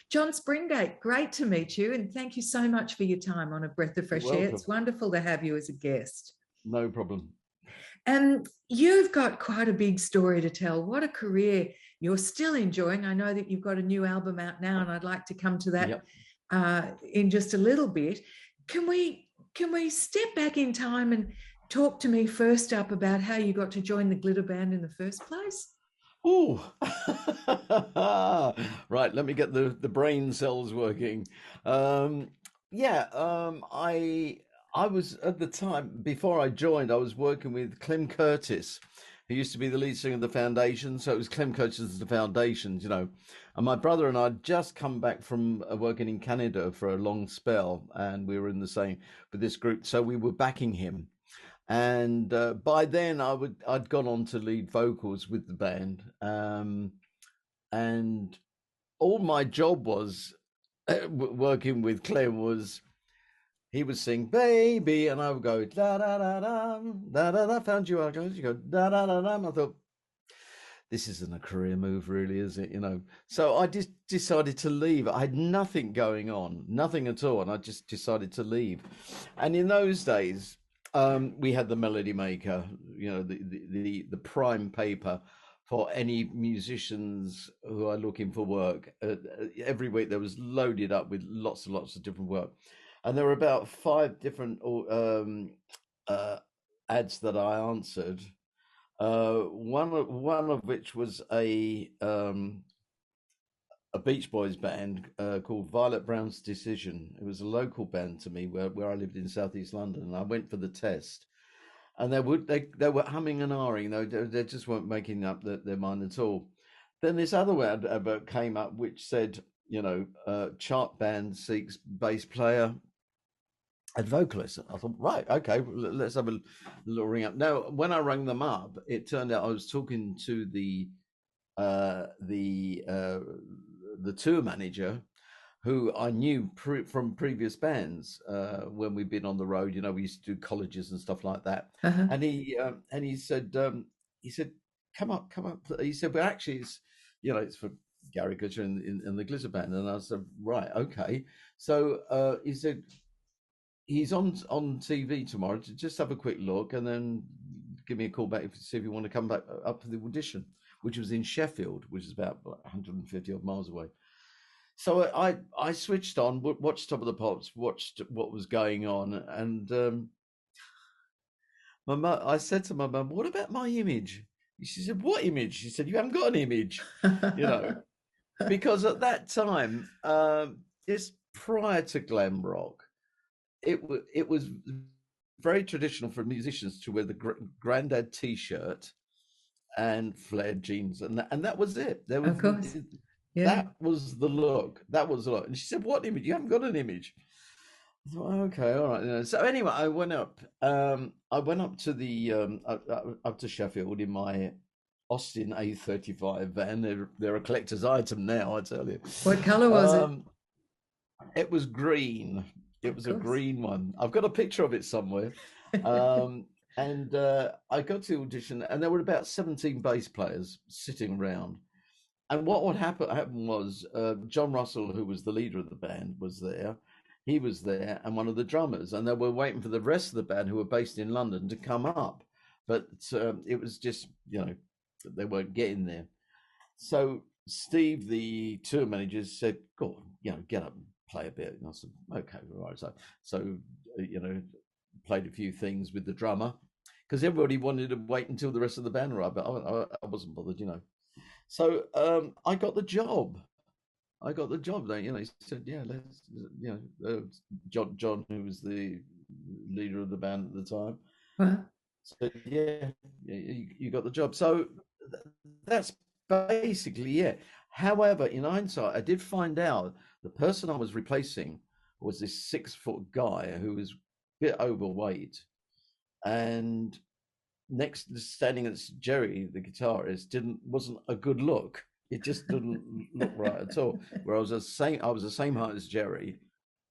John Springate, great to meet you, and thank you so much for your time on A Breath of Fresh Air. It's wonderful to have you as a guest. No problem. And you've got quite a big story to tell. What a career you're still enjoying. I know that you've got a new album out now, and I'd like to come to that in just a little bit. Can we step back in time and talk to me first up about how you got to join the Glitter Band in the first place? Oh, right. Let me get the brain cells working. I was at the time, before I joined, I was working with Clem Curtis, who used to be the lead singer of the Foundation. So it was Clem Curtis of the Foundations, you know. And my brother and I had just come back from working in Canada for a long spell, and we were in the same with this group. So we were backing him. And by then I'd gone on to lead vocals with the band. And all my job was working with Clem was, he would sing "Baby" and I would go da da da da da da da. Found you, you go da da da da. I thought, this isn't a career move, really, is it? You know. So I just decided to leave. I had nothing going on, nothing at all, and I just decided to leave. And in those days, we had the Melody Maker, you know, the prime paper for any musicians who are looking for work. Every week there was loaded up with lots and lots of different work. And there were about 5 different ads that I answered. One of which was a Beach Boys band called Violet Brown's Decision. It was a local band to me where I lived in Southeast London, and I went for the test. And they were humming and ahhing. They just weren't making up their mind at all. Then this other ad came up which said, you know, chart band seeks bass player and vocalist. I thought, right, okay, let's have a little ring up. Now, when I rang them up, it turned out I was talking to the tour manager, who I knew from previous bands when we'd been on the road. You know, we used to do colleges and stuff like that. And he said, come up. He said, well, actually, it's, you know, it's for Gary Gutcher in the Glitter Band. And I said, right, okay. So he said, he's on TV tomorrow, to just have a quick look and then give me a call back to see if you want to come back up for the audition, which was in Sheffield, which is about 150 odd miles away. So I switched on, watched Top of the Pops, watched what was going on, and I said to my mum, "What about my image?" She said, "What image?" She said, "You haven't got an image," you know, because at that time, just prior to glam rock, it was very traditional for musicians to wear the granddad T-shirt and flared jeans, and that was it. There was, of course. That was the look. That was the look. And she said, "What image? You haven't got an image." I thought, okay, all right. So anyway, I went up. I went up to the up to Sheffield in my Austin A35 van. They're a collector's item now, I tell you. What colour was it? It was green. It was a green one. I've got a picture of it somewhere. And I got to the audition, and there were about 17 bass players sitting around. And what would happen was John Russell, who was the leader of the band, was there. He was there, and one of the drummers, and they were waiting for the rest of the band, who were based in London, to come up. But it was just, you know, they weren't getting there. So Steve, the tour manager, said, "Go on, you know, get up and play a bit." And I said, "Okay, all right." So you know, played a few things with the drummer, because everybody wanted to wait until the rest of the band arrived, but I wasn't bothered, you know. So I got the job. You know, he said, "Yeah, let's," you know, John, who was the leader of the band at the time, said, "Yeah, you got the job." So that's basically it. However, in hindsight, I did find out the person I was replacing was this 6-foot guy who was a bit overweight, and standing next Jerry, the guitarist, wasn't a good look. It just didn't look right at all. Where I was the same height as Jerry,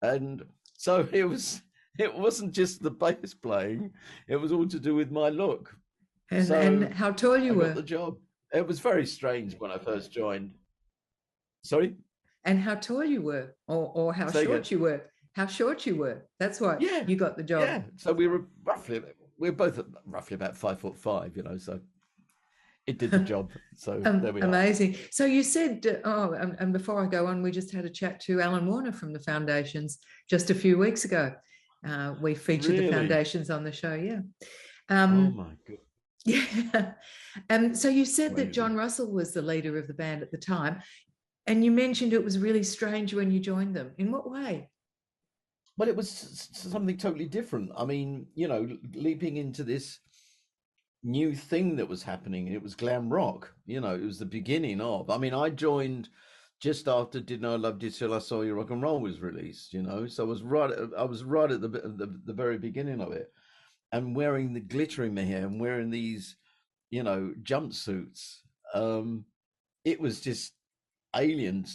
and so it wasn't just the bass playing; it was all to do with my look. And how tall you were? I got the job. It was very strange when I first joined. Sorry. and how tall you were, or how short you were. How short you were. That's why you got the job. Yeah. So we were both roughly about 5'5", you know, so it did the job. So there we are. Amazing. So you said, and before I go on, we just had a chat to Alan Warner from the Foundations just a few weeks ago. We featured the Foundations on the show. Yeah. Oh my goodness. Yeah. So you said that John Russell was the leader of the band at the time, and you mentioned it was really strange when you joined them. In what way? Well, it was something totally different. I mean, you know, leaping into this new thing that was happening. It was glam rock. You know, it was the beginning of. I mean, I joined just after "Didn't I Love You Till I Saw You Rock and Roll" was released. You know, so I was right at the very beginning of it, and wearing the glitter in my hair and wearing these, you know, jumpsuits. It was just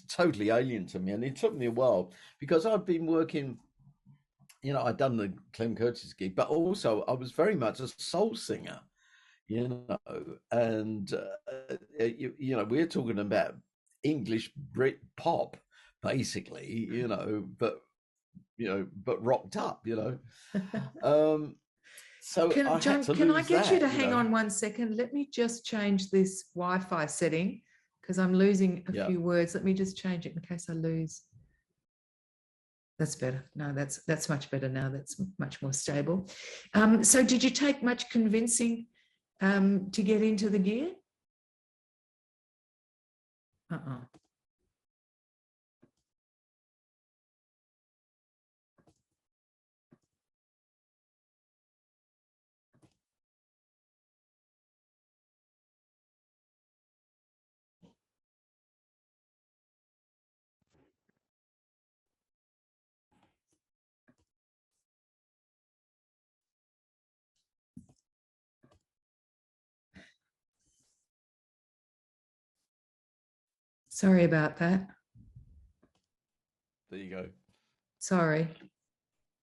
totally alien to me, and it took me a while because I'd been working. You know, I'd done the Clem Curtis gig, but also I was very much a soul singer, you know, and, you know, we're talking about English Brit pop, basically, you know, but rocked up, you know. So John, can I get you to hang on 1 second? Let me just change this Wi-Fi setting because I'm losing a few words. Let me just change it in case I lose. That's better. No, that's much better now. That's much more stable. So did you take much convincing to get into the gear? Sorry about that. There you go. Sorry.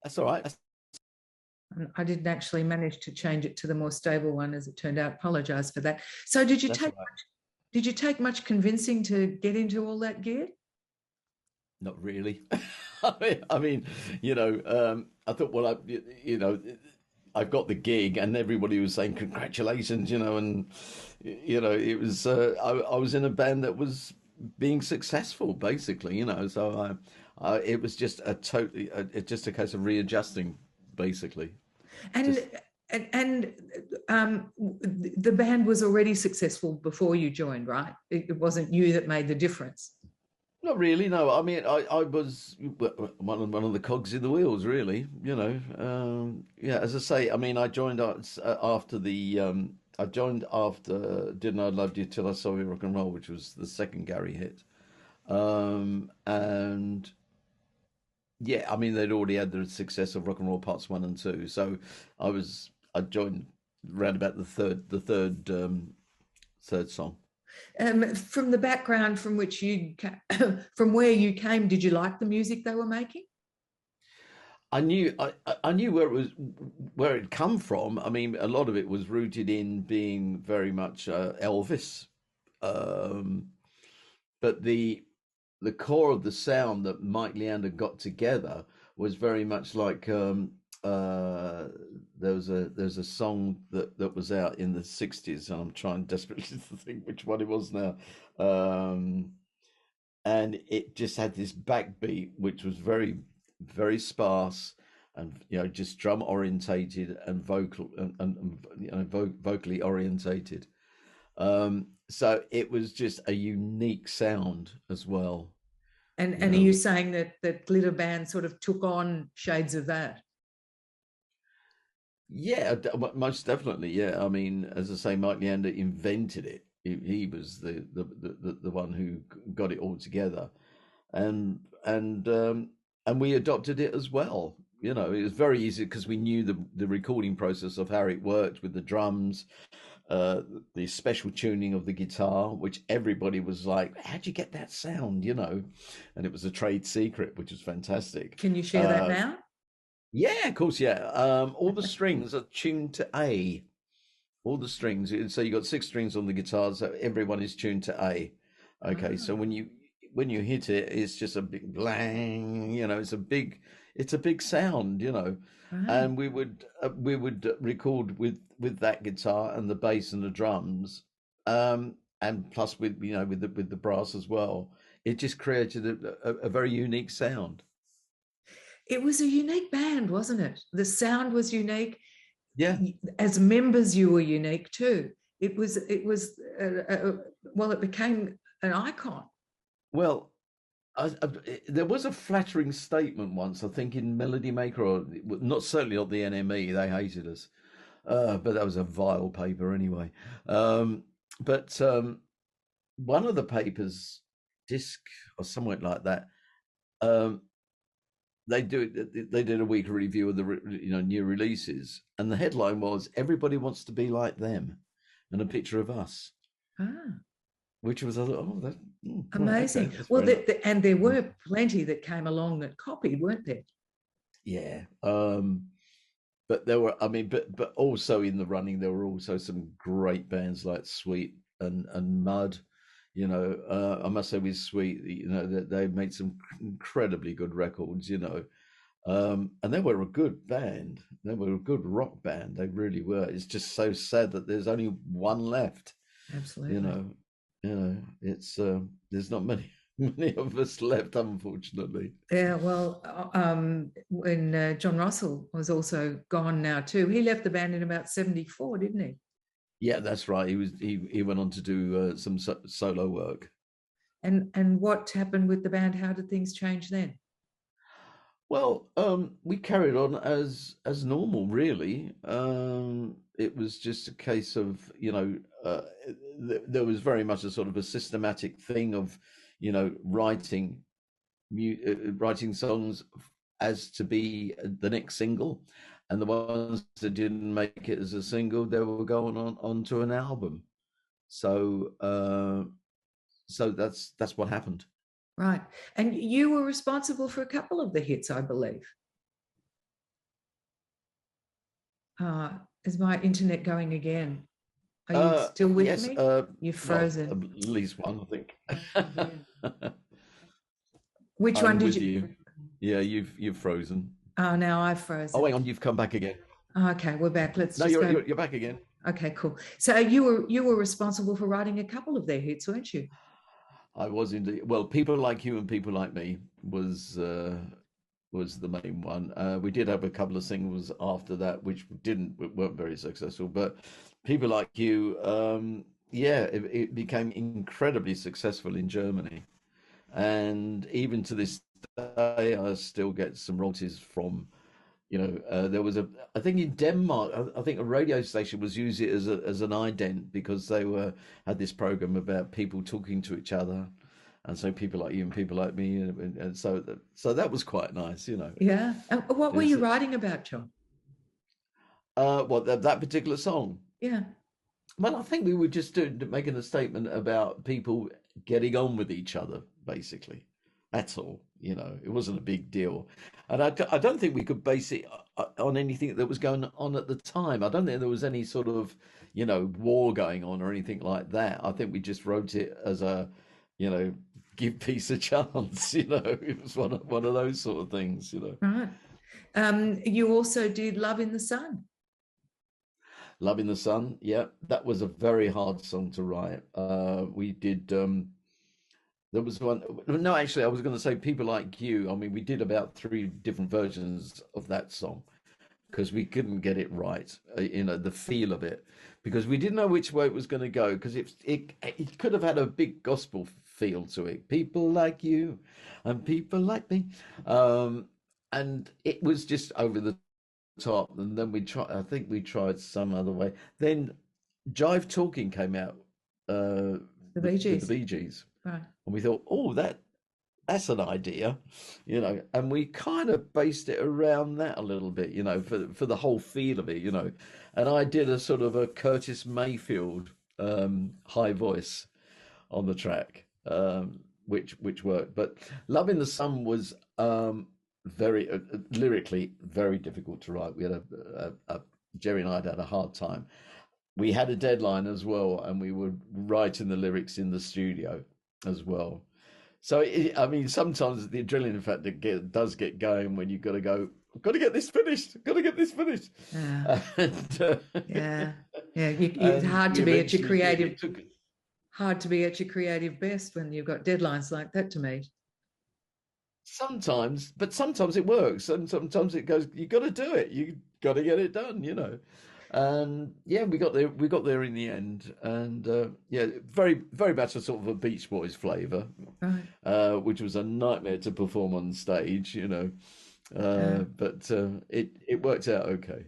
That's all right. I didn't actually manage to change it to the more stable one, as it turned out. Apologize for that. So did you take much convincing to get into all that gear? Not really. I mean, you know, I thought, well, you know, I've got the gig, and everybody was saying congratulations, you know, and you know, it was I was in a band that was being successful, basically, you know, so it was just just a case of readjusting, basically. And the band was already successful before you joined, right? It wasn't you that made the difference. Not really, no. I mean, I was one of the cogs in the wheels, really. You know, yeah. As I say, I mean, I joined after "Didn't I Love You Till I Saw You Rock and Roll," which was the second Gary hit, and yeah, I mean, they'd already had the success of Rock and Roll Parts 1 and 2, so I joined around about the third song. From the background from which from where you came, did you like the music they were making? I knew where it come from. I mean, a lot of it was rooted in being very much Elvis, but the core of the sound that Mike Leander got together was very much like there's a song that was out in the 60s, and I'm trying desperately to think which one it was now, and it just had this backbeat which was very, very sparse, and you know, just drum orientated and vocal and you know, vocally orientated. So it was just a unique sound as well. And are you saying that Glitter Band sort of took on shades of that? Yeah, most definitely. Yeah, I mean, as I say, Mike Leander invented it. He was the one who got it all together, and we adopted it as well. You know, it was very easy because we knew the recording process of how it worked with the drums, the special tuning of the guitar, which everybody was like, "How'd you get that sound?" You know, and it was a trade secret, which was fantastic. Can you share that now? Yeah, of course. Yeah, all the strings are tuned to A. All the strings. So you got 6 strings on the guitar, so everyone is tuned to A. Okay, so when when you hit it, it's just a big blang. It's a big sound. Right. And we would record with that guitar and the bass and the drums, and plus with the brass as well. It just created a very unique sound. It was a unique band, wasn't it? The sound was unique. Yeah. As members, you were unique too. It was well, it became an icon. Well, there was a flattering statement once, I think, in Melody Maker, or not certainly not the NME. They hated us, but that was a vile paper anyway. But one of the papers, Disc or something like that, um, they did a weekly review of the new releases, and the headline was "Everybody wants to be like them," and a picture of us. Ah. Which was that amazing. Okay, well, and there were plenty that came along that copied, weren't there? Yeah, but there were. I mean, but also in the running, there were also some great bands like Sweet and Mud. I must say with Sweet, they made some incredibly good records. And they were a good band. They were a good rock band. They really were. It's just so sad that there's only one left. Absolutely. It's there's not many of us left, unfortunately. Yeah, well, when John Russell was also gone now too, he left the band in about 74, didn't he? Yeah, that's right. He went on to do some solo work. And what happened with the band? How did things change then? Well, we carried on as normal, really. It was just a case of, there was very much a sort of a systematic thing of, writing songs as to be the next single, and the ones that didn't make it as a single, they were going onto an album. So that's what happened. Right. And you were responsible for a couple of the hits, I believe. Is my internet going again? Are you still with yes, me? You're frozen. Well, at least one, I think. Which one did you? Yeah, you've frozen. Oh, now I've frozen. Oh, hang on, you've come back again. Okay, we're back. You're back again. Okay, cool. So you were responsible for writing a couple of their hits, weren't you? I was indeed. Well, People Like You and People Like Me was the main one. We did have a couple of singles after that, which weren't very successful. But People Like You, it became incredibly successful in Germany, and even to this day, I still get some royalties from. There was I think in Denmark, I think a radio station was using it as an ident because they had this program about people talking to each other, and so People Like You and People Like Me, and so that was quite nice, Yeah. And what were you writing about, John? What that particular song? Yeah. Well, I think we were just making a statement about people getting on with each other, basically. That's all. It wasn't a big deal. And I don't think we could base it on anything that was going on at the time. I don't think there was any sort of, war going on or anything like that. I think we just wrote it as a, give peace a chance. It was one of those sort of things. Right. You also did Love in the Sun. Love in the Sun. Yeah, that was a very hard song to write. We did. There was one. No, actually, I was going to say People Like You. I mean, we did about 3 different versions of that song because we couldn't get it right. The feel of it, because we didn't know which way it was going to go. Because it could have had a big gospel feel to it. People like you, and people like me, and it was just over the top. And then I think we tried some other way. Then Jive Talking came out. The Bee Gees. The Bee Gees. Right. And we thought, oh, that's an idea, and we kind of based it around that a little bit, for the whole feel of it, And I did a sort of a Curtis Mayfield high voice on the track, which worked. But Love in the Sun was very lyrically very difficult to write. We had Jerry and I had a hard time. We had a deadline as well, and we were writing the lyrics in the studio as well. So I mean, sometimes the adrenaline factor does get going when you've got to go. I've got to get this finished. Got to get this finished. Yeah, And, yeah, yeah. It's and hard to you be at your eventually get creative, it. Took hard to be at your creative best when you've got deadlines like that to meet. sometimes, but sometimes it works, and sometimes it goes. You got to do it. You got to get it done. And yeah, we got there. We got there in the end, and yeah, very very much a sort of a Beach Boys flavour, Right. which was a nightmare to perform on stage. Yeah. But it worked out okay.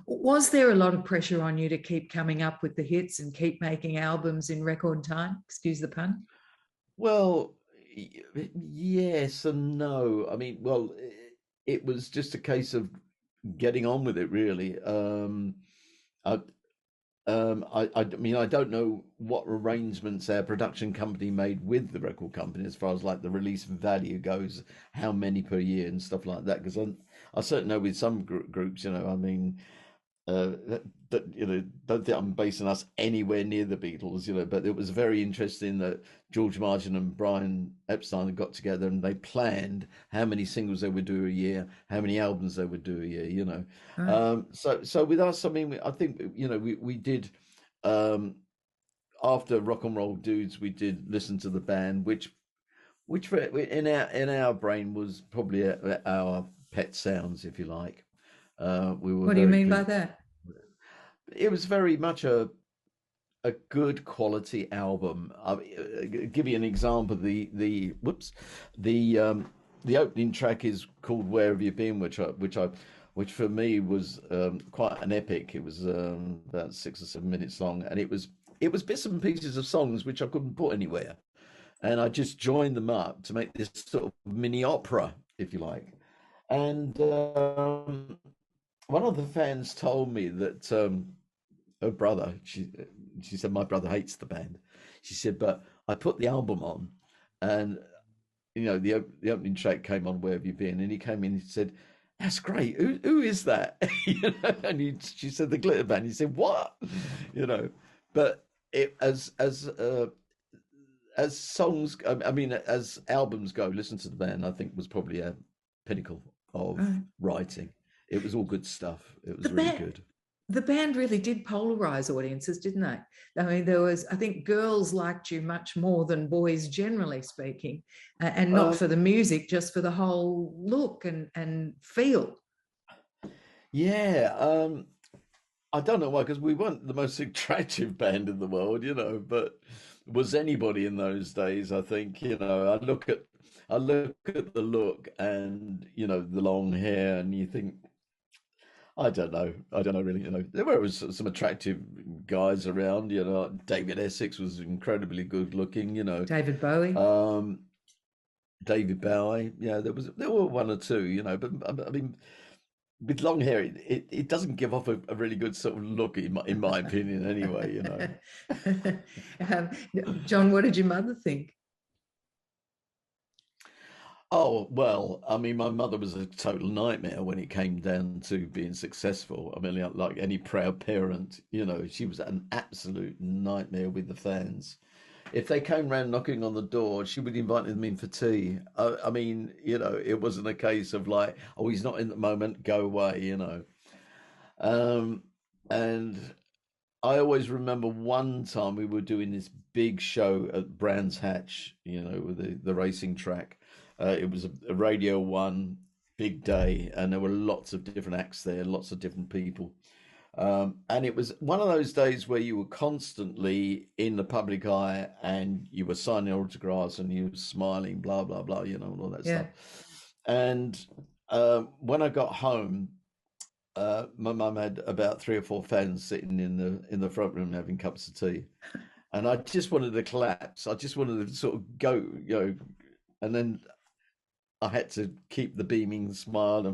Was there a lot of pressure on you to keep coming up with the hits and keep making albums in record time? Excuse the pun. Well, yes and no. I mean, well, it was just a case of getting on with it, really. I, I mean, I don't know what arrangements our production company made with the record company as far as like the release value goes, how many per year and stuff like that. Because I certainly know with some groups, I mean, don't think I'm basing us anywhere near the Beatles, but it was very interesting that George Martin and Brian Epstein got together and they planned how many singles they would do a year, how many albums they would do a year. Right. So with us, I mean, I think we did after Rock and Roll Dudes, we did listen to the band, which in our brain was probably our pet sounds, if you like. We were What do you very mean by good. that? It was very much a good quality album. I'll give you an example. The opening track is called "Where Have You Been," which for me was quite an epic. It was about 6 or 7 minutes long, and it was bits and pieces of songs which I couldn't put anywhere, and I just joined them up to make this sort of mini opera, if you like. And one of the fans told me that her brother, she said, my brother hates the band. She said, but I put the album on, and the opening track came on, "Where Have You Been?" And he came in and said, "That's great. Who is that?" And she said, "The Glitter Band." He said, "What?" you know, but it as songs, I mean, as albums go, "Listen to the Band," I think was probably a pinnacle of Right. writing. It was all good stuff. It The was really band, good. the band really did polarize audiences, didn't they? I mean, I think girls liked you much more than boys, generally speaking, and not Um, for the music, just for the whole look and feel. yeah, I don't know why, because we weren't the most attractive band in the world, but was anybody in those days, I think, I look at the look and, the long hair, and you think, I don't know really, there were some attractive guys around, David Essex was incredibly good looking, David Bowie. um, David Bowie, yeah, there were one or two, but I mean, with long hair, it doesn't give off a really good sort of look, in my opinion, anyway. um, John, what did your mother think? Oh, well, I mean, my mother was a total nightmare when it came down to being successful. I mean, like any proud parent, she was an absolute nightmare with the fans. If they came round knocking on the door, she would invite them in for tea. I mean, it wasn't a case of like, "Oh, he's not in the moment, go away." Um, and I always remember one time we were doing this big show at Brands Hatch, with the racing track. It was a Radio One big day, and there were lots of different acts there, lots of different people. And it was one of those days where you were constantly in the public eye and you were signing autographs and you were smiling, blah, blah, blah, and all that Yeah. stuff. And when I got home, my mum had about 3 or 4 fans sitting in the front room having cups of tea. And I just wanted to collapse. I just wanted to sort of go, and then I had to keep the beaming smile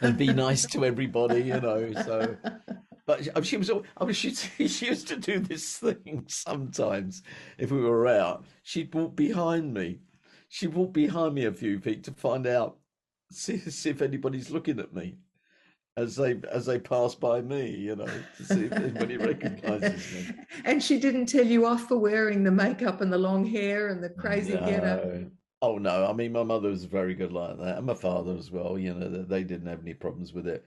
and be nice to everybody. So, but she was, I mean, she used to do this thing sometimes. If we were out, she'd walk behind me. She'd walk behind me a few feet to find out, see if anybody's looking at me. as they pass by me, you know, to see if anybody recognizes me. And she didn't tell you off for wearing the makeup and the long hair and the crazy getup? Oh no, I mean my mother was very good like that, and my father as well. You know, they didn't have any problems with it.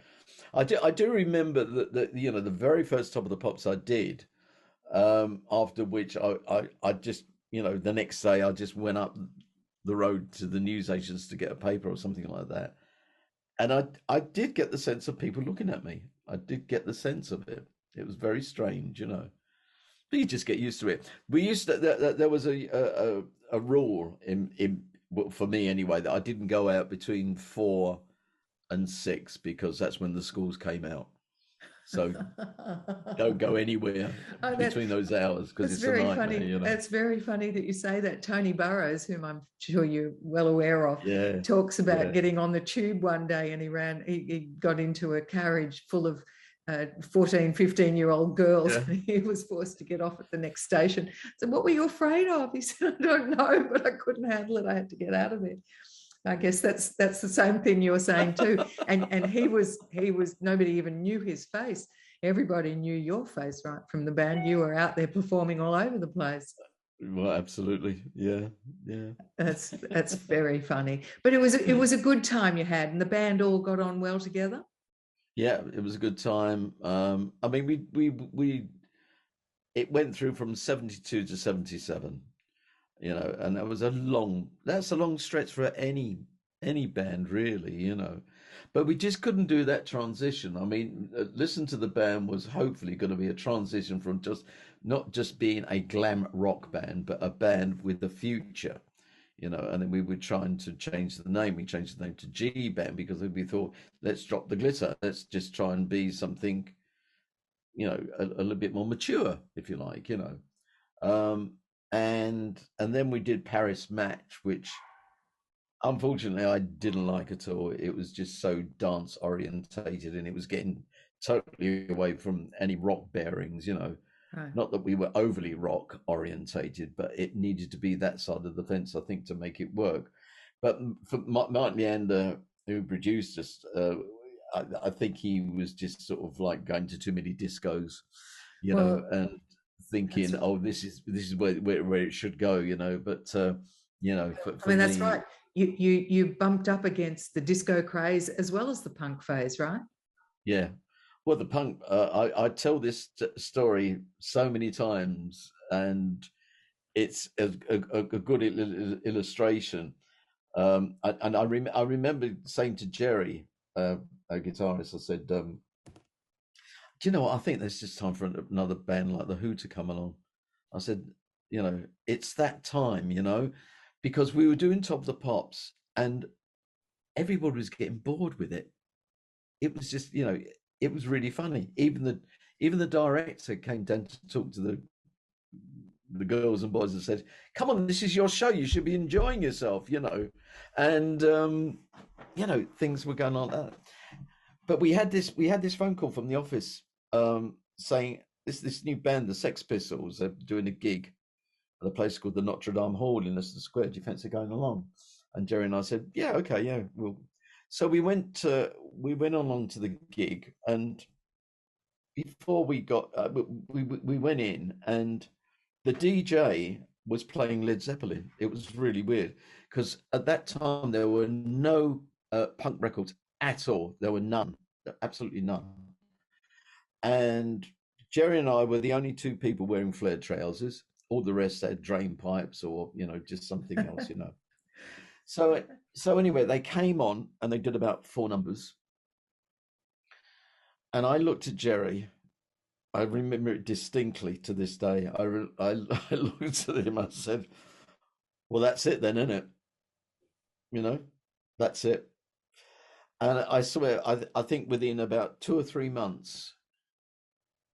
I do remember that you know the very first Top of the Pops I did, after which I just, you know, the next day I just went up the road to the newsagents to get a paper or something like that. And I did get the sense of people looking at me. I did get the sense of it. It was very strange, you know. But you just get used to it. We used to, there was a rule well, for me anyway, that I didn't go out between 4 and 6 because that's when the schools came out. So don't go anywhere between those hours because it's very a nightmare, funny. you know. That's very funny that you say that. Tony Burroughs, whom I'm sure you're well aware of, talks about getting on the tube one day, and he got into a carriage full of 14, 15-year-old girls. And he was forced to get off at the next station. So what were you afraid of? He said, I don't know, but I couldn't handle it. I had to get out of there. I guess that's the same thing you're saying too. And he was nobody even knew his face. Everybody knew your face, right, from the band. You were out there performing all over the place. Well, absolutely, yeah. That's very funny. But it was a good time you had, and the band all got on well together. Yeah, it was a good time. I mean, we it went through from 72 to 77. You know, and that's a long stretch for any band really, you know, but we just couldn't do that transition. I mean, Listen to the Band was hopefully going to be a transition from not just being a glam rock band, but a band with a future, you know. And then we were trying to change the name. We changed the name to G Band because we thought, let's drop the glitter, let's just try and be something, you know, a little bit more mature, if you like, you know. And then we did Paris Match, which unfortunately I didn't like at all. It was just so dance orientated, and it was getting totally away from any rock bearings, you know. Right. Not that we were overly rock orientated, but it needed to be that side of the fence, I think, to make it work. But for Mark Leander, who produced us, I think he was just sort of like going to too many discos, you know, and thinking, oh, this is where it should go, you know. But you know, for I mean, that's right. You bumped up against the disco craze as well as the punk phase, right? Yeah. Well, the punk. I tell this story so many times, and it's a good illustration. And I remember saying to Jerry, a guitarist, I said, do you know what? I think there's just time for another band like The Who to come along. I said, you know, it's that time, you know, because we were doing Top of the Pops and everybody was getting bored with it. It was just, you know, it was really funny. Even the director came down to talk to the girls and boys and said, come on, this is your show. You should be enjoying yourself, you know. And, you know, things were going on like that. But we had this phone call from the office saying this new band, the Sex Pistols, are doing a gig at a place called the Notre Dame Hall in Leicester Square. Do you fancy going along? And Jerry and I said, yeah, okay, yeah. So we went along to the gig, and before we got we went in, and the DJ was playing Led Zeppelin. It was really weird because at that time there were no punk records at all. There were none, absolutely none. And Jerry and I were the only two people wearing flared trousers. All the rest had drain pipes or, you know, just something else, you know. So anyway, they came on and they did about 4 numbers. And I looked at Jerry. I remember it distinctly to this day. I looked at him. I said, well, that's it then, isn't it? You know, that's it. And I swear, I think within about 2 or 3 months,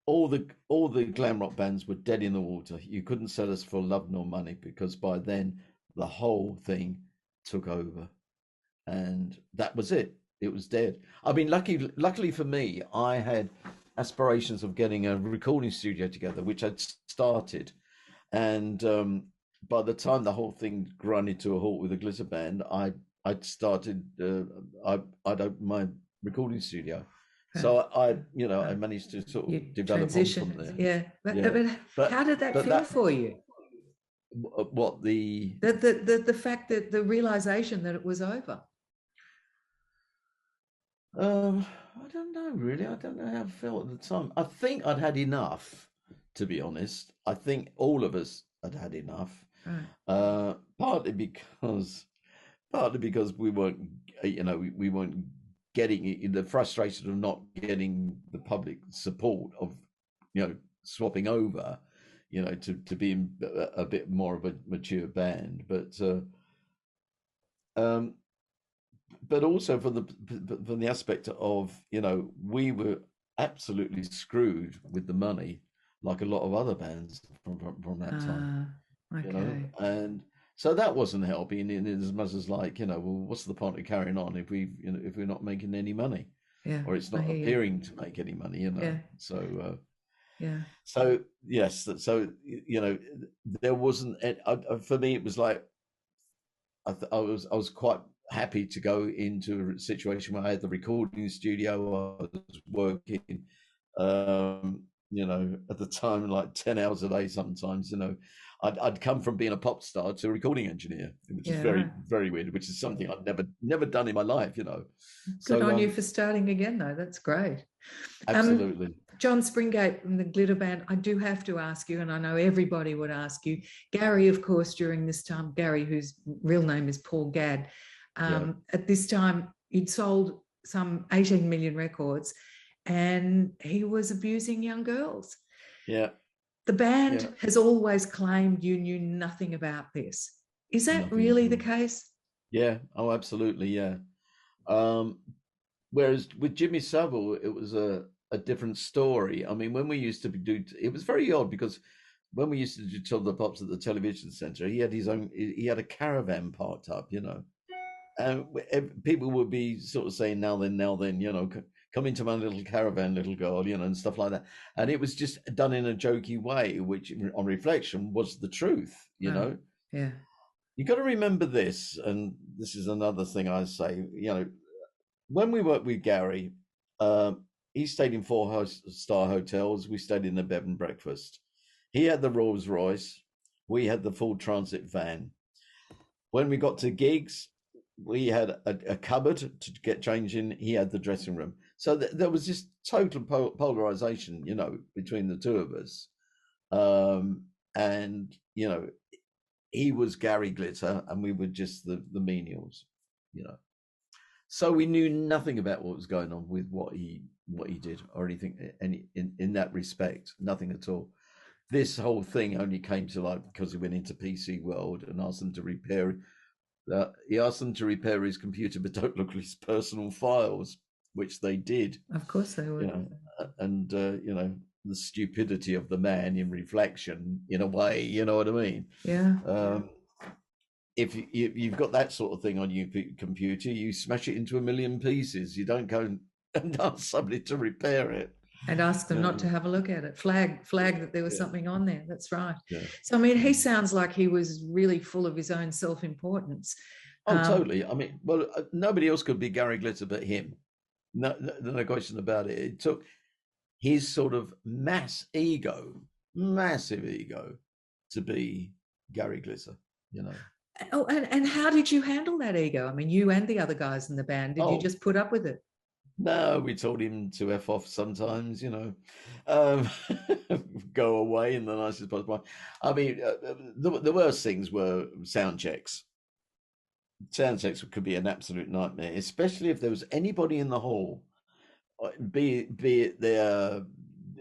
all the glam rock bands were dead in the water. You couldn't sell us for love nor money because by then the whole thing took over, and that was it. It was dead. I mean, luckily for me, I had aspirations of getting a recording studio together, which I'd started, and by the time the whole thing grinded to a halt with the Glitter Band, I'd started. I'd opened my recording studio, So I managed to sort of develop on from there. Yeah. But how did that feel for you? What the fact that the realization that it was over? I don't know, really. I don't know how I felt at the time. I think I'd had enough, to be honest. I think all of us had had enough. Right. Partly because we weren't, we weren't getting the frustration of not getting the public support of, swapping over, to be a bit more of a mature band, but also from the aspect of, we were absolutely screwed with the money, like a lot of other bands from that time. Okay. And so that wasn't helping in as much as like, well, what's the point of carrying on if we're not making any money, or it's not appearing to make any money, Yeah. So yeah. So yes, so there wasn't. For me, it was like I was quite happy to go into a situation where I had the recording studio. I was working, at the time, like 10 hours a day sometimes. I'd come from being a pop star to a recording engineer, which is very, very weird, which is something I'd never done in my life, Good on you for starting again, though. That's great. Absolutely. John Springate from the Glitter Band, I do have to ask you, and I know everybody would ask you, Gary, of course, during this time, Gary, whose real name is Paul Gadd, at this time, he'd sold some 18 million records, and he was abusing young girls. Yeah. The band has always claimed you knew nothing about this. Is that really the case? Yeah. Oh, absolutely. Yeah. Whereas with Jimmy Savile, it was a different story. I mean, when we used to it was very odd because when we used to do Till the Pops at the television centre, he had a caravan parked up, and people would be sort of saying, now then, come into my little caravan, little girl, and stuff like that. And it was just done in a jokey way, which on reflection was the truth, Yeah. You got to remember this, and this is another thing I say, when we worked with Gary, he stayed in 4-star hotels. We stayed in the bed and breakfast. He had the Rolls Royce. We had the full transit van. When we got to gigs, we had a cupboard to get change in. He had the dressing room. So there was just total polarization, between the two of us. And, he was Gary Glitter and we were just the menials, So we knew nothing about what was going on with what he did or anything in that respect, nothing at all. This whole thing only came to light because he went into PC World and asked them to repair. He asked them to repair his computer, but don't look at his personal files, which they did. Of course they would. And the stupidity of the man in reflection, in a way, you know what I mean? Yeah. If you've got that sort of thing on your computer, you smash it into a million pieces. You don't go and ask somebody to repair it. And ask them not to have a look at it. Flag that there was something on there. That's right. Yeah. So, I mean, he sounds like he was really full of his own self-importance. Oh, totally. I mean, well, nobody else could be Gary Glitter but him. No question about it. It took his sort of massive ego, to be Gary Glitter, Oh, and how did you handle that ego? I mean, you and the other guys in the band, did you just put up with it? No, we told him to F off sometimes, go away in the nicest possible way. I mean, the worst things were sound checks. Sound checks could be an absolute nightmare, especially if there was anybody in the hall, be it they're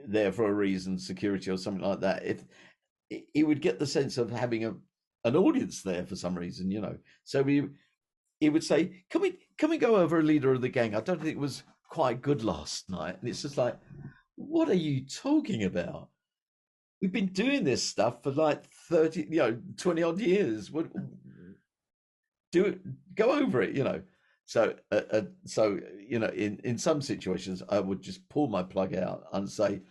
there for a reason, security or something like that. If he would get the sense of having an audience there for some reason, So he would say, "Can we go over a leader of the gang? I don't think it was quite good last night." And it's just like, what are you talking about? We've been doing this stuff for like 20 odd years. Go over it, So, in some situations, I would just pull my plug out and say,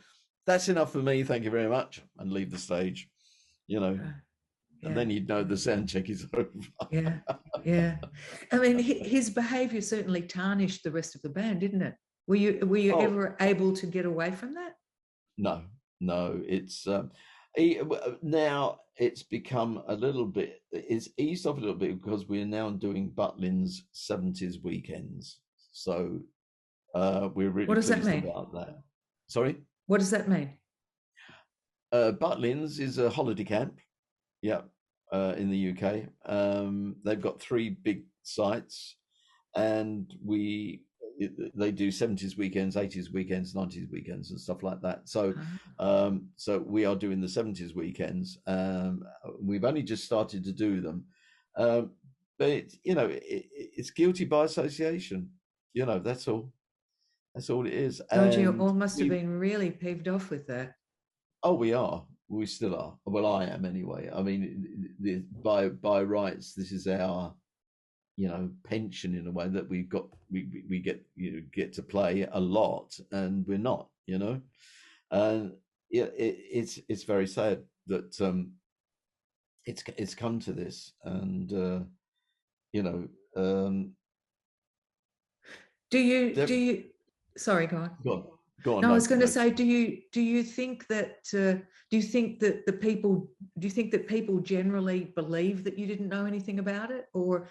"That's enough for me. Thank you very much," and leave the stage, And then you'd know the sound check is over. Yeah. I mean, his behaviour certainly tarnished the rest of the band, didn't it? Were you Oh, ever able to get away from that? no, no. Now it's become a little bit. It's eased off a little bit because we're now doing Butlins 70s weekends. So we're What really does that pleased mean? about that. Sorry? What does that mean? Butlins is a holiday camp. Yeah, in the UK. They've got 3 big sites, and they do 70s weekends, 80s weekends, 90s weekends, and stuff like that. So, so we are doing the 70s weekends. We've only just started to do them, but it's guilty by association. That's all. That's all it is. God, you And all must have been really peeved off with that. oh, we are. We still are. Well, I am anyway. I mean, by rights, this is our, pension in a way that we get to play a lot, and we're not, and it's very sad that it's come to this, and Do you sorry, go on. Go on. No, I No, was going to no. say, do you think that people generally believe that you didn't know anything about it, or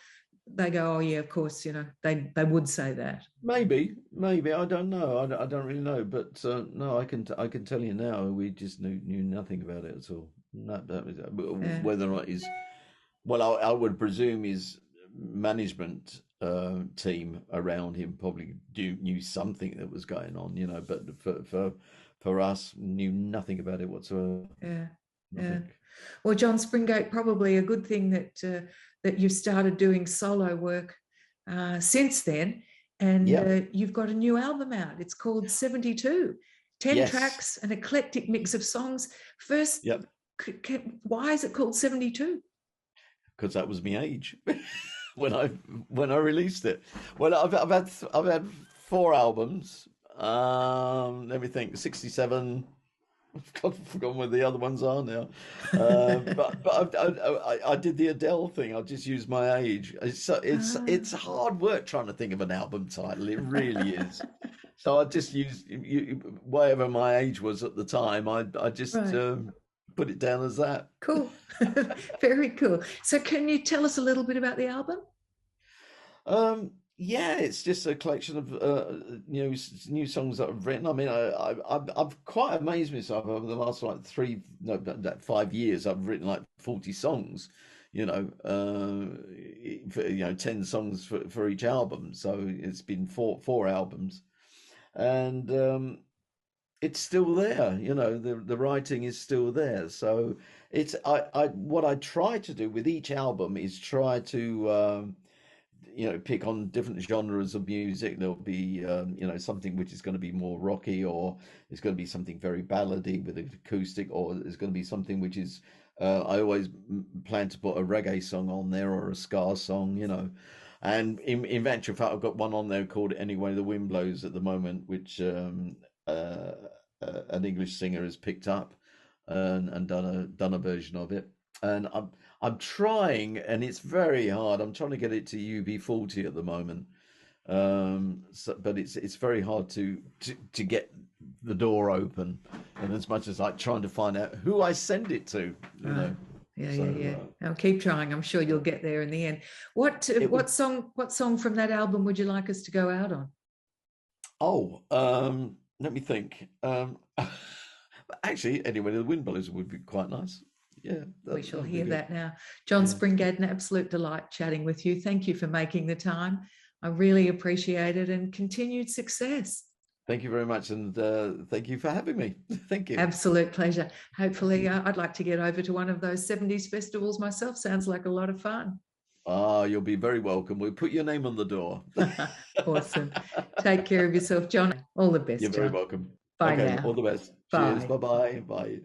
they go, oh yeah, of course, they would say that. Maybe I don't know. I don't really know, but no, I can tell you now. We just knew nothing about it at all. That was whether or not well, I would presume his management team around him probably knew something that was going on, but for us, knew nothing about it whatsoever. Yeah, Nothing. yeah. Well, John Springate, probably a good thing that you've started doing solo work since then, and you've got a new album out. It's called 72. 10 tracks, an eclectic mix of songs. First, why is it called 72? Because that was my age when I released it. Well, I've had 4 albums. Let me think. 67. I've forgotten where the other ones are now. But I did the Adele thing. I just used my age. It's hard work trying to think of an album title. It really is. So I just used whatever my age was at the time. I just put it down as that. Cool. Very cool. So can you tell us a little bit about the album? Yeah, it's just a collection of new songs that I've written. I mean, I've quite amazed myself over the last 5 years. I've written like 40 songs, 10 songs for each album. So it's been four albums, and it's still there. The writing is still there. So it's what I try to do with each album is try to pick on different genres of music. There'll be something which is going to be more rocky, or it's going to be something very ballady with an acoustic, or there's going to be something which is I always plan to put a reggae song on there or a ska song, and in actual fact I've got one on there called Anyway the Wind Blows at the moment, which an English singer has picked up and done a version of it, and I'm trying, and it's very hard. I'm trying to get it to UB40 at the moment, but it's very hard to get the door open, and as much as like trying to find out who I send it to, Yeah. I'll keep trying. I'm sure you'll get there in the end. What song from that album would you like us to go out on? Oh, let me think. Actually, Anyway the Wind Blows would be quite nice. Yeah, we shall hear that now. John Springate, an absolute delight chatting with you. Thank you for making the time. I really appreciate it, and continued success. Thank you very much, and thank you for having me. Thank you. Absolute pleasure. Hopefully, I'd like to get over to one of those 70s festivals myself. Sounds like a lot of fun. You'll be very welcome. We'll put your name on the door. Awesome. Take care of yourself, John. All the best. You're very welcome. Bye now. All the best. Bye. Cheers. Bye-bye. Bye.